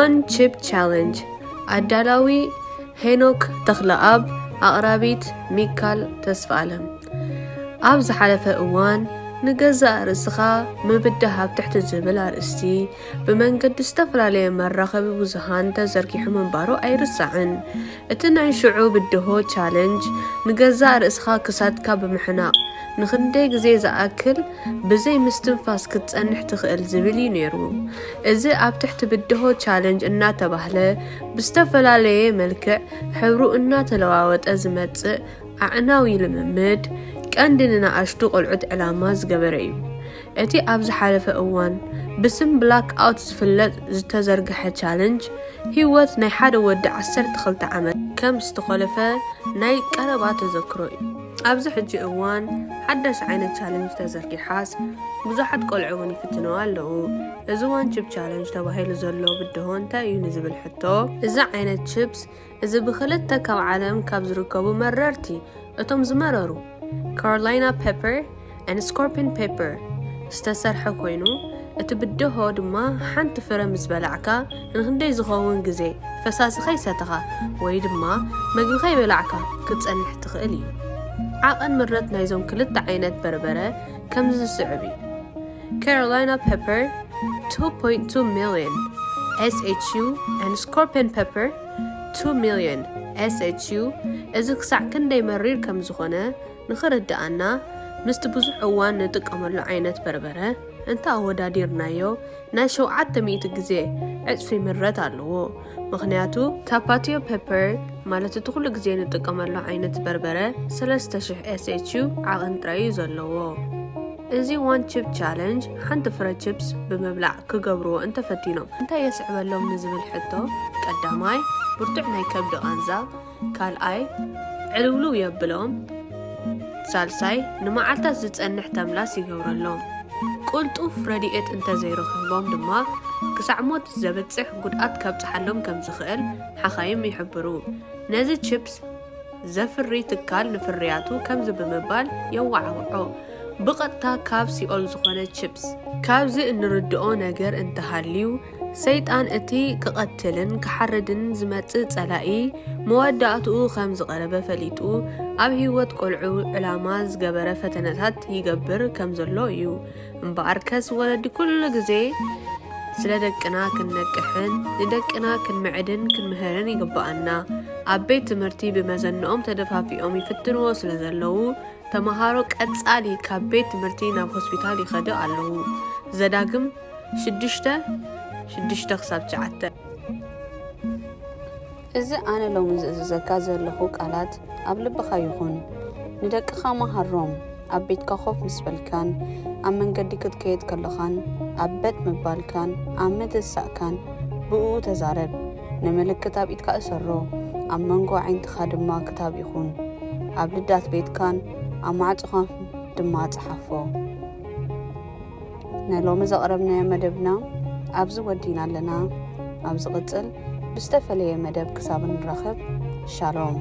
One Chip Challenge አዳላዊ ሄኖክ ተኽለአብ አቅራቢት ሚካል ተስፋለም ኣብ ዝሓለፈ እዋን ንገዛእ ርእስኻ ምብዳህ ኣብ ትሕቲ ዝብል ኣርእስቲ ብመንገዲ ዝተፈላለየ መራኸቢ ብዙሃን ተዘርጊሑ ምንባሩ ኣይርሳዕን። እቲ ናይ ሽዑ ብድሆ ቻሌንጅ ንገዛእ ርእስኻ ክሳድካ ብምሕናቕ ንክንደይ ግዜ ዝኣክል ብዘይ ምስትንፋስ ክትጸንሕ ትኽእል ዝብል እዩ ነይሩ። እዚ ኣብ ትሕቲ ብድሆ ቻሌንጅ እናተባህለ ብዝተፈላለየ መልክዕ ሕብሩ እናተለዋወጠ ዝመጽእ ኣዕናዊ ልምምድ ቀንዲ ንኣሽቱ ቆልዑት ዕላማ ዝገበረ እዩ። እቲ ኣብ ዝሓለፈ እዋን ብስም ብላክ ኣውት ዝፍለጥ ዝተዘርግሐ ቻሌንጅ ህይወት ናይ ሓደ ወዲ 12 ዓመት ከም ዝተኸለፈ ናይ ቀረባ ተዘክሮ እዩ። ኣብዚ ሕጂ እዋን ሓዳሽ ዓይነት ቻሌንጅ ተዘርጊሓስ ብዙሓት ቆልዑ እውን ይፍትነው ኣለዉ። እዚ ዋን ቺፕ ቻሌንጅ ተባሂሉ ዘሎ ብድሆ እንታይ እዩ ንዝብል ሕቶ እዚ ዓይነት ቺፕስ እዚ ብክልተ ካብ ዓለም ካብ ዝርከቡ መረርቲ እቶም ዝመረሩ Carolina pepper and scorpion pepper ዝተሰርሐ ኮይኑ እቲ ብድሆ ድማ ሓንቲ ፍረ ምስ በላዕካ ንክንደይ ዝኸውን ግዜ ፈሳሲ ከይሰተኻ ወይ ድማ ምግቢ ከይበላዕካ ክትጸንሕ ትኽእል እዩ። ዓቐን ምረት ናይዞም ክልተ ዓይነት በርበረ ከምዚ ዝስዕብ እዩ። Carolina pepper 2.2 million SHU and scorpion pepper 2 million SHU እዚ ክሳዕ ክንደይ መሪር ከም ዝኾነ ንኽርዳኣና ምስቲ ብዙሕ እዋን ንጥቀመሉ ዓይነት በርበረ እንታ ኣወዳዲርናዮ ናይ 700 ግዜ ዕፅፊ ምረት ኣለዎ። ምክንያቱ ታፓቲዮ ፔፐር ማለት እቲ ኩሉ ግዜ ንጥቀመሉ ዓይነት በርበረ 3000 SHU ዓቐን ጥራይ ዘለዎ። እዚ ዋን ቺፕ ቻሌንጅ ሓንቲ ፍረ ቺፕስ ብምብላዕ ክገብርዎ እንተፈቲኖም እንታይ የስዕበሎም ንዝብል ሕቶ ቀዳማይ ብርቱዕ ናይ ከብዲ ቃንዛ፣ ካልኣይ ዕልውልው የብሎም፣ ሳልሳይ ንመዓልታት ዝጸንሕ ተምላስ ይገብረሎም፣ ቁልጡፍ ረድኤት እንተዘይረኽቦም ድማ ክሳዕ ሞት ዘበጽሕ ጉድኣት ከብጽሓሎም ከም ዝኽእል ሓኻይም ይሕብሩ። ነዚ ቺፕስ ዘፍሪ ትካል ንፍርያቱ ከምዚ ብምባል የዋዕውዖ ብቐጥታ ካብ ሲኦል ዝኾነ ቺፕስ ካብዚ እንርድኦ ነገር እንተሃልዩ ሰይጣን እቲ ክቐትልን ክሓርድን ዝመጽእ ጸላኢ መወዳእትኡ ከም ዝቐረበ ፈሊጡ ኣብ ህይወት ቆልዑ ዕላማ ዝገበረ ፈተነታት ይገብር ከም ዘሎ እዩ። እምበኣር ከስ ወለዲ ኩሉ ግዜ ስለ ደቅና ክንነቅሕን ንደቅና ክንምዕድን ክንምህርን ይግባኣና። ኣብ ቤት ትምህርቲ ብመዘንኦም ተደፋፊኦም ይፍትንዎ ስለ ዘለዉ ተምሃሮ ቀጻሊ ካብ ቤት ትምህርቲ ናብ ሆስፒታል ይኸዱ ኣለዉ። ዘዳግም 6-9 እዚ ኣነ ሎሚ ዝእዘዘካ ዘለኹ ቃላት ኣብ ልብኻ ይኹን። ንደቅኻ መሃሮም ኣብ ቤትካ ኮፍ ምስ በልካን ኣብ መንገዲ ክትከይድ ከለኻን ኣብ በጥ ምባልካን ኣብ ምትሳእካን ብኡ ተዛረብ። ንምልክት ኣብ ኢድካ እሰሮ ኣብ መንጎ ዓይንትኻ ድማ ክታብ ይኹን። ኣብ ልዳት ቤትካን ኣብ ማዕፅኻ ድማ ጽሓፎ። ንሎሚ ዘቕረብናዮ መደብና ኣብዚ ወዲና ኣለና። ኣብ ዝቕጽል ብዝተፈለየ መደብ ክሳብ ንረኽብ ሻሎም።